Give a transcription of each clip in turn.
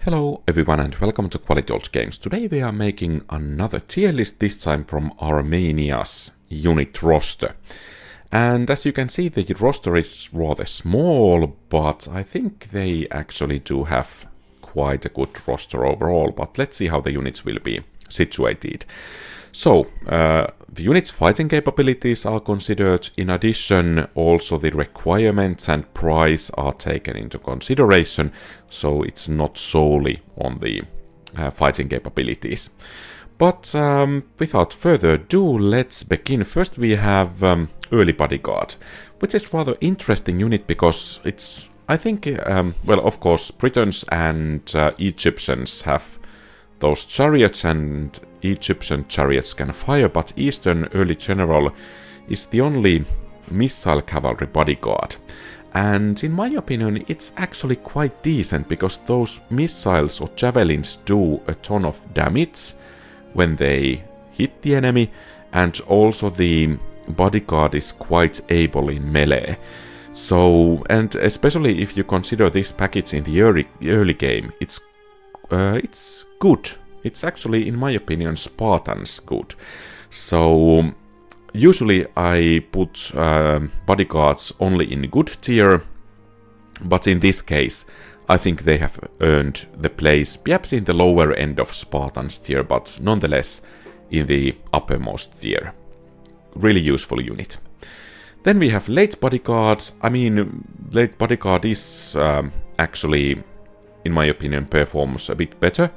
Hello everyone and welcome to Quality Old Games. Today we are making another tier list, this time from Armenia's unit roster. And as you can see, the roster is rather small, but I think they actually do have quite a good roster overall. But let's see how the units will be situated. So, the unit's fighting capabilities are considered. In addition, also the requirements and price are taken into consideration, so it's not solely on the fighting capabilities. But without further ado, let's begin. First we have Early Bodyguard, which is rather interesting unit because it's, I think, well, of course, Britons and Egyptians have those chariots, and Egyptian chariots can fire, but Eastern Early General is the only missile cavalry bodyguard. And in my opinion, it's actually quite decent, because those missiles or javelins do a ton of damage when they hit the enemy, and also the bodyguard is quite able in melee. So, and especially if you consider this package in the early game, it's good. It's actually, in my opinion, Spartan's good. So usually I put bodyguards only in good tier, but in this case I think they have earned the place, perhaps in the lower end of Spartan's tier, but nonetheless in the uppermost tier. Really useful unit. Then we have Late Bodyguard. I mean, Late Bodyguard is actually, in my opinion, performs a bit better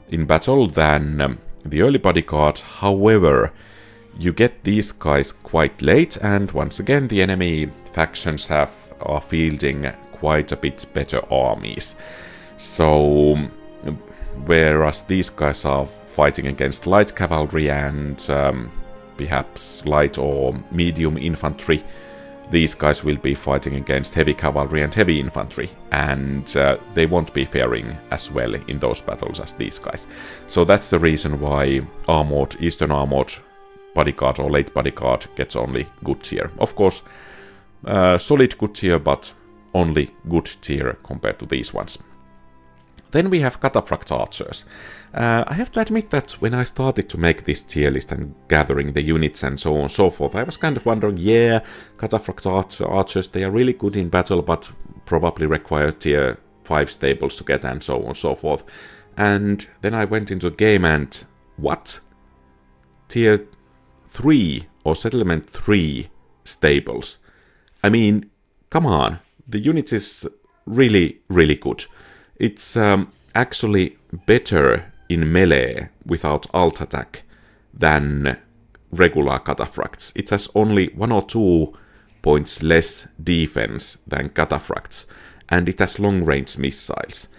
in battle than the Early Bodyguard. However, you get these guys quite late, and once again the enemy factions are fielding quite a bit better armies. So, whereas these guys are fighting against light cavalry and perhaps light or medium infantry, these guys will be fighting against heavy cavalry and heavy infantry, and they won't be faring as well in those battles as these guys. So that's the reason why Eastern Armored Bodyguard or Late Bodyguard gets only good tier. Of course, solid good tier, but only good tier compared to these ones. Then we have Cataphract Archers. I have to admit that when I started to make this tier list and gathering the units and so on and so forth, I was kind of wondering, yeah, Cataphract Archers, they are really good in battle, but probably require tier 5 stables to get, and so on and so forth. And then I went into the game and, what? Tier 3 or Settlement 3 stables? I mean, come on, the unit is really, really good. It's actually better in melee without alt attack than regular Cataphracts. It has only 1 or 2 points less defense than Cataphracts, and it has long range missiles.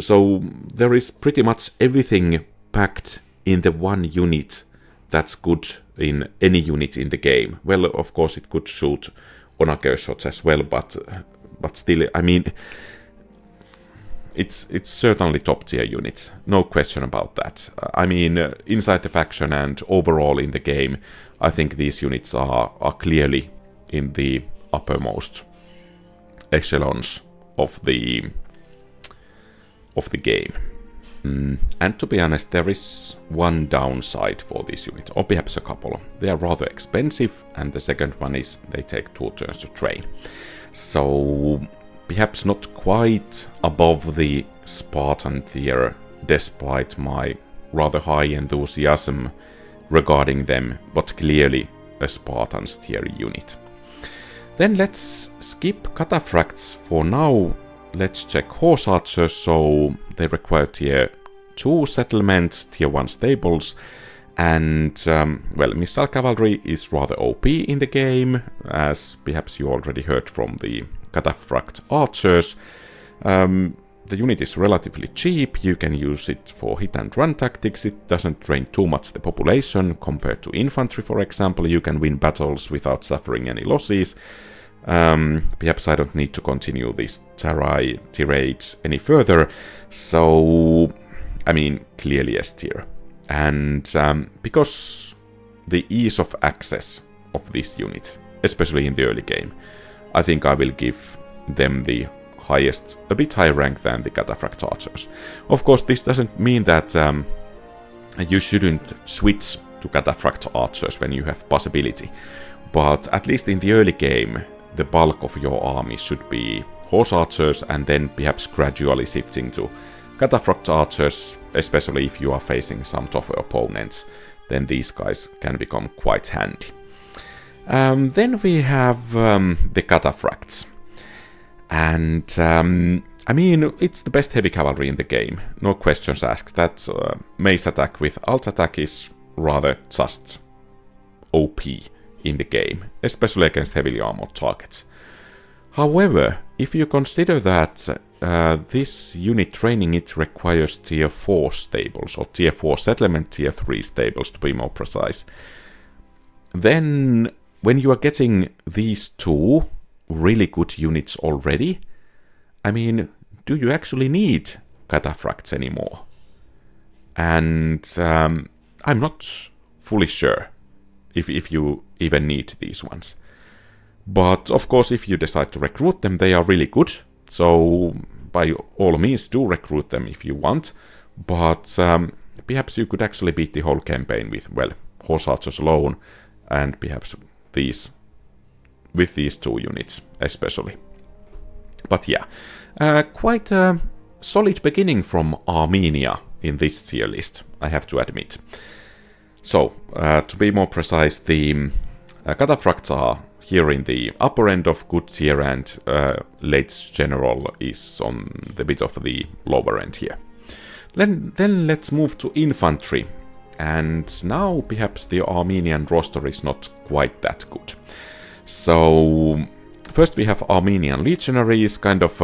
So there is pretty much everything packed in the one unit that's good in any unit in the game. Well, of course it could shoot Onager shots as well, but still, I mean, it's certainly top tier units, no question about that. I mean, inside the faction and overall in the game, I think these units are clearly in the uppermost echelons of the game. And to be honest, there is one downside for this unit, or perhaps a couple. They are rather expensive, and the second one is they take 2 turns to train. So perhaps not quite above the Spartan tier, despite my rather high enthusiasm regarding them, but clearly a Spartan's tier unit. Then let's skip Cataphracts for now. Let's check Horse Archers. So they require tier 2 settlements, tier 1 stables, and well, Missile Cavalry is rather OP in the game, as perhaps you already heard from the Cataphract Archers. The unit is relatively cheap, you can use it for hit and run tactics, it doesn't drain too much the population compared to infantry, for example. You can win battles without suffering any losses. Perhaps I don't need to continue this tirade any further, so I mean, clearly S tier. And because the ease of access of this unit, especially in the early game, I think I will give them the a bit higher rank than the Cataphract Archers. Of course, this doesn't mean that you shouldn't switch to Cataphract Archers when you have possibility, but at least in the early game, the bulk of your army should be Horse Archers, and then perhaps gradually shifting to Cataphract Archers, especially if you are facing some tougher opponents, then these guys can become quite handy. Then we have the Cataphracts. And, I mean, it's the best heavy cavalry in the game, no questions asked. That mace attack with alt attack is rather just OP in the game, especially against heavily armored targets. However, if you consider that this unit training, it requires tier 4 stables, or tier 4 settlement, tier 3 stables to be more precise, then when you are getting these two really good units already, I mean, do you actually need Cataphracts anymore? And I'm not fully sure if you even need these ones. But of course, if you decide to recruit them, they are really good. So by all means, do recruit them if you want. But perhaps you could actually beat the whole campaign with, well, Horse Archers alone, and perhaps with these two units especially. But yeah, quite a solid beginning from Armenia in this tier list, I have to admit. So, to be more precise, the Cataphracts are here in the upper end of good tier, and Late General is on the bit of the lower end here. Then let's move to Infantry. And now perhaps the Armenian roster is not quite that good. So first we have Armenian Legionaries, kind of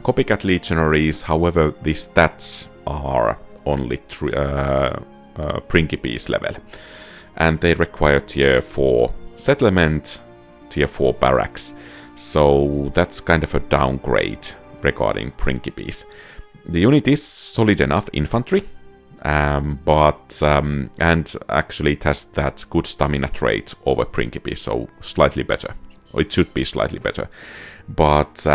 copycat Legionaries. However, the stats are only Principes level. And they require tier 4 settlement, tier 4 barracks. So that's kind of a downgrade regarding Principes. The unit is solid enough infantry, but actually it has that good stamina trait over Principes, so slightly better. It should be slightly better. But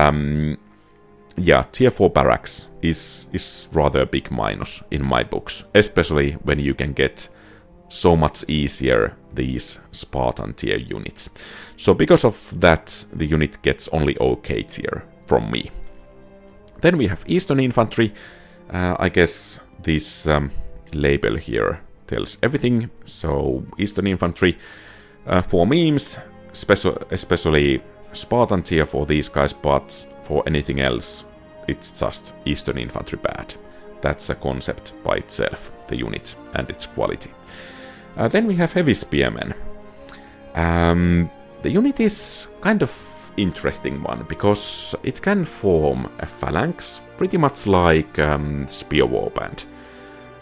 yeah, tier 4 barracks is rather a big minus in my books, especially when you can get so much easier these Spartan tier units. So because of that, the unit gets only OK tier from me. Then we have Eastern Infantry. I guess this label here tells everything. So Eastern Infantry, for memes, especially Spartan tier for these guys, but for anything else, it's just Eastern Infantry bad. That's a concept by itself, the unit and its quality. Then we have Heavy Spearmen. The unit is kind of interesting one, because it can form a phalanx, pretty much like Spear Warband.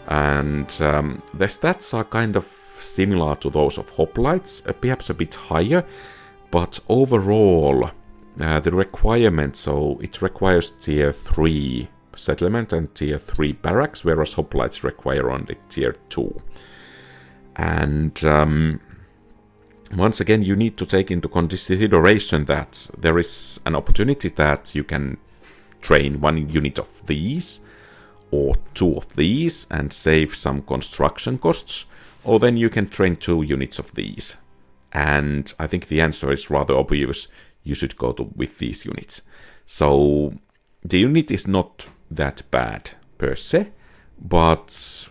And the stats are kind of similar to those of Hoplites, perhaps a bit higher, but overall the requirement, so it requires tier 3 settlement and tier 3 barracks, whereas Hoplites require only tier 2. And once again, you need to take into consideration that there is an opportunity that you can train one unit of these or two of these and save some construction costs, or then you can train 2 units of these. And I think the answer is rather obvious. You should go with these units. So the unit is not that bad per se, but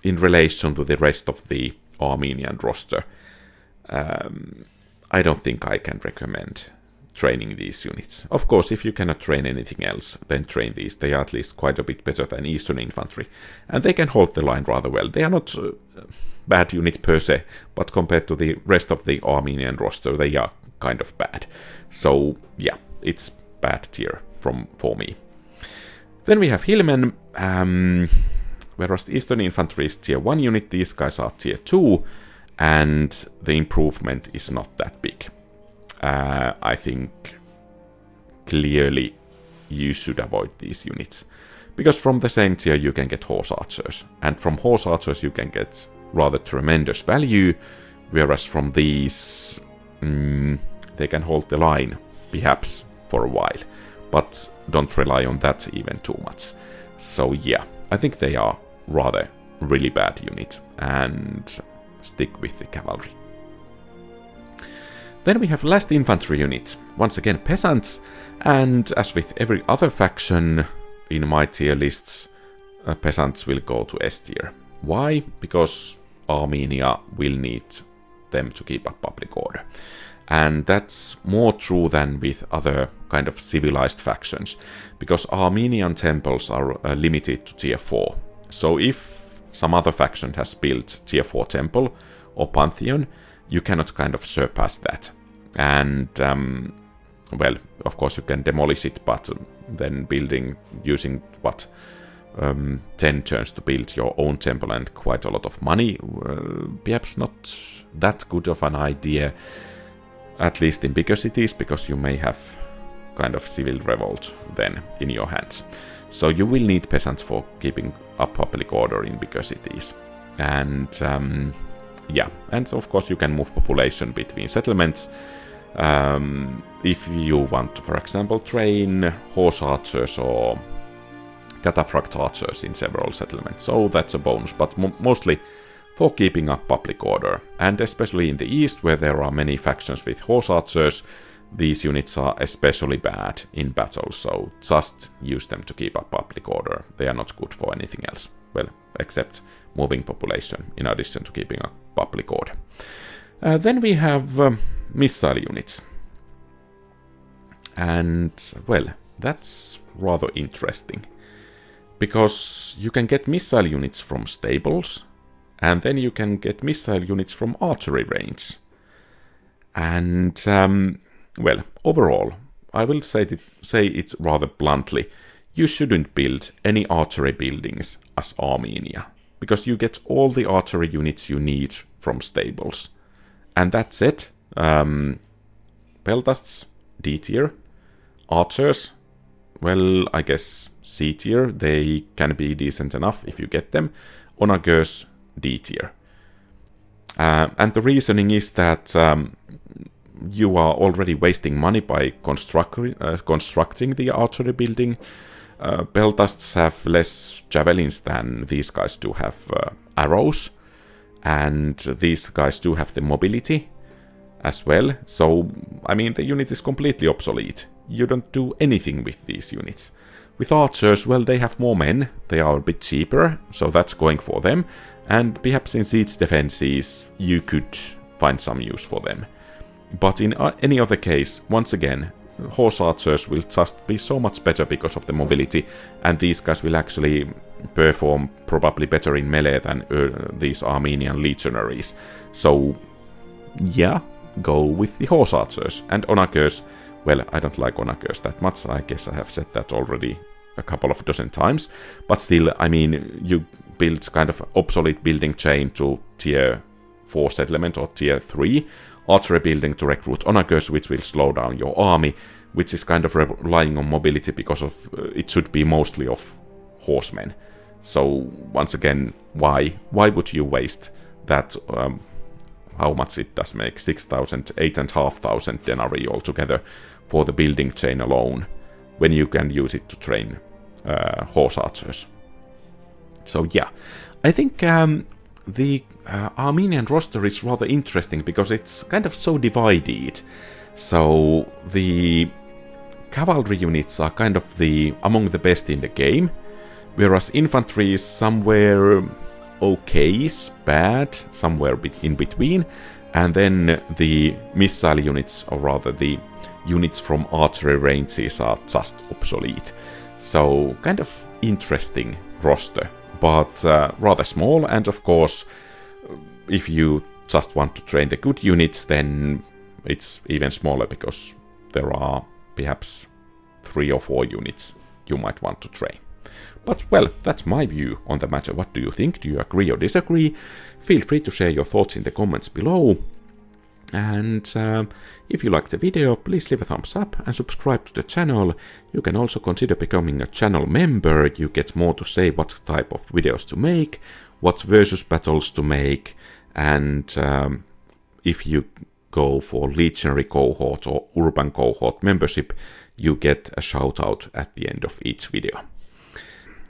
in relation to the rest of the Armenian roster, I don't think I can recommend training these units. Of course, if you cannot train anything else, then train these. They are at least quite a bit better than Eastern Infantry, and they can hold the line rather well. They are not bad unit per se, but compared to the rest of the Armenian roster, they are kind of bad. So yeah, it's bad tier for me. Then we have Hillmen, whereas the Eastern Infantry is tier 1 unit, these guys are tier 2, and the improvement is not that big. I think clearly you should avoid these units, because from the same tier you can get Horse Archers, and from Horse Archers you can get rather tremendous value, whereas from these they can hold the line, perhaps, for a while. but don't rely on that even too much. So yeah, I think they are rather really bad unit, and stick with the Cavalry. Then we have last infantry unit, once again peasants, and as with every other faction in my tier lists, peasants will go to S tier. Why? Because Armenia will need them to keep up public order. And that's more true than with other kind of civilized factions, because Armenian temples are limited to tier 4. So if some other faction has built tier 4 temple or pantheon, you cannot kind of surpass that. And, well, of course you can demolish it, but then using, 10 turns to build your own temple and quite a lot of money, perhaps not that good of an idea, at least in bigger cities, because you may have kind of civil revolt then in your hands. So you will need peasants for keeping up public order in bigger cities. And yeah, and of course you can move population between settlements. If you want to, for example, train horse archers or cataphract archers in several settlements, so that's a bonus, but mostly for keeping up public order. And especially in the east, where there are many factions with horse archers, these units are especially bad in battle, so just use them to keep up public order. They are not good for anything else, well, except moving population in addition to keeping up public order. Then we have missile units. And, well, that's rather interesting, because you can get missile units from stables, and then you can get missile units from archery range. And, well, overall, I will say it rather bluntly, you shouldn't build any archery buildings as Armenia, because you get all the archery units you need from stables. And that's it. Peltasts, D tier. Archers, well, I guess C tier. They can be decent enough if you get them. Onagers, D tier. And the reasoning is that you are already wasting money by constructing the archery building. Peltasts have less javelins than these guys do have arrows. And these guys do have the mobility as well. So, I mean, the unit is completely obsolete. You don't do anything with these units. With archers, well, they have more men. They are a bit cheaper, so that's going for them. And perhaps in siege defenses, you could find some use for them. But in any other case, once again, horse archers will just be so much better because of the mobility, and these guys will actually perform probably better in melee than these Armenian legionaries. So, yeah, go with the horse archers. And onagers, well, I don't like onagers that much, I guess I have said that already a couple of dozen times, but still, I mean, you build kind of obsolete building chain to tier 4 settlement or tier 3, archery building to recruit onagers, which will slow down your army, which is kind of relying on mobility because of it should be mostly of horsemen. So once again, why would you waste that? How much it does make? 6,000, 8,500 denarii altogether for the building chain alone, when you can use it to train horse archers. So yeah, I think the Armenian roster is rather interesting because it's kind of so divided. So the cavalry units are kind of among the best in the game, whereas infantry is somewhere okay-ish, bad, somewhere in between, and then the missile units, or rather the units from archery ranges, are just obsolete. So kind of interesting roster, but rather small, and of course, if you just want to train the good units, then it's even smaller, because there are perhaps 3 or 4 units you might want to train. But, well, that's my view on the matter. What do you think? Do you agree or disagree? Feel free to share your thoughts in the comments below. And if you liked the video, please leave a thumbs up and subscribe to the channel. You can also consider becoming a channel member. You get more to say what type of videos to make, what versus battles to make, and if you go for legionary cohort or urban cohort membership, you get a shout out at the end of each video.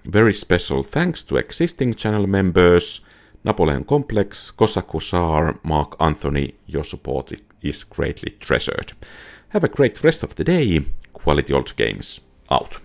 Very special thanks to existing channel members, Napoleon Complex, Kosaku Saar, Mark Anthony. Your support is greatly treasured. Have a great rest of the day. Quality Old Games out.